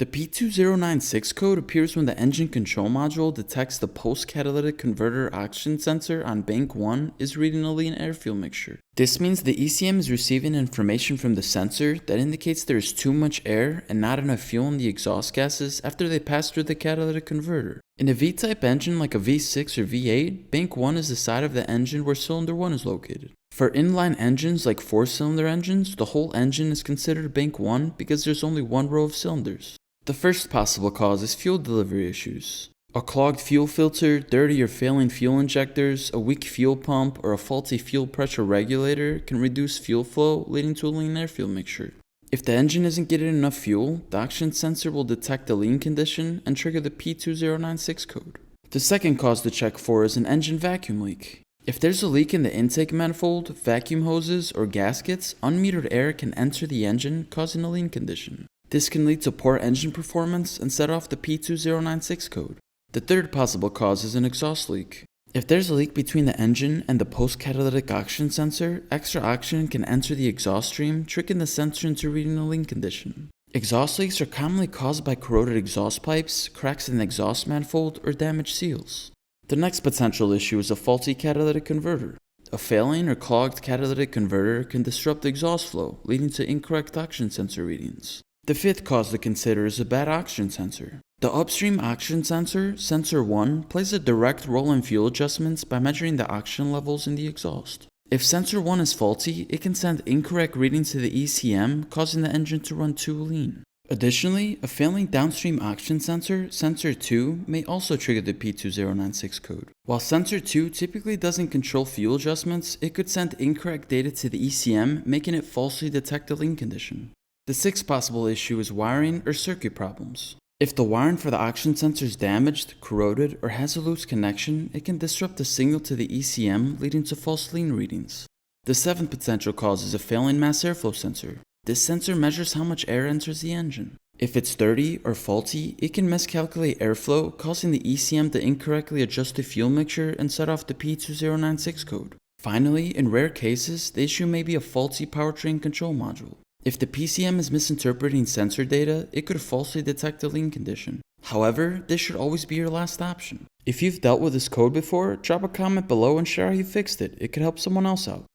The P2096 code appears when the engine control module detects the post-catalytic converter oxygen sensor on bank 1 is reading a lean air-fuel mixture. This means the ECM is receiving information from the sensor that indicates there is too much air and not enough fuel in the exhaust gases after they pass through the catalytic converter. In a V-type engine like a V6 or V8, bank 1 is the side of the engine where cylinder 1 is located. For inline engines like 4-cylinder engines, the whole engine is considered bank 1 because there's only one row of cylinders. The first possible cause is fuel delivery issues. A clogged fuel filter, dirty or failing fuel injectors, a weak fuel pump, or a faulty fuel pressure regulator can reduce fuel flow, leading to a lean air-fuel mixture. If the engine isn't getting enough fuel, the oxygen sensor will detect a lean condition and trigger the P2096 code. The second cause to check for is an engine vacuum leak. If there's a leak in the intake manifold, vacuum hoses, or gaskets, unmetered air can enter the engine, causing a lean condition. This can lead to poor engine performance and set off the P2096 code. The third possible cause is an exhaust leak. If there's a leak between the engine and the post-catalytic oxygen sensor, extra oxygen can enter the exhaust stream, tricking the sensor into reading a lean condition. Exhaust leaks are commonly caused by corroded exhaust pipes, cracks in the exhaust manifold, or damaged seals. The next potential issue is a faulty catalytic converter. A failing or clogged catalytic converter can disrupt the exhaust flow, leading to incorrect oxygen sensor readings. The fifth cause to consider is a bad oxygen sensor. The upstream oxygen sensor, sensor 1, plays a direct role in fuel adjustments by measuring the oxygen levels in the exhaust. If sensor 1 is faulty, it can send incorrect readings to the ECM, causing the engine to run too lean. Additionally, a failing downstream oxygen sensor, sensor 2, may also trigger the P2096 code. While sensor 2 typically doesn't control fuel adjustments, it could send incorrect data to the ECM, making it falsely detect a lean condition. The sixth possible issue is wiring or circuit problems. If the wiring for the oxygen sensor is damaged, corroded, or has a loose connection, it can disrupt the signal to the ECM, leading to false lean readings. The seventh potential cause is a failing mass airflow sensor. This sensor measures how much air enters the engine. If it's dirty or faulty, it can miscalculate airflow, causing the ECM to incorrectly adjust the fuel mixture and set off the P2096 code. Finally, in rare cases, the issue may be a faulty powertrain control module. If the PCM is misinterpreting sensor data, it could falsely detect a lean condition. However, this should always be your last option. If you've dealt with this code before, drop a comment below and share how you fixed it. It could help someone else out.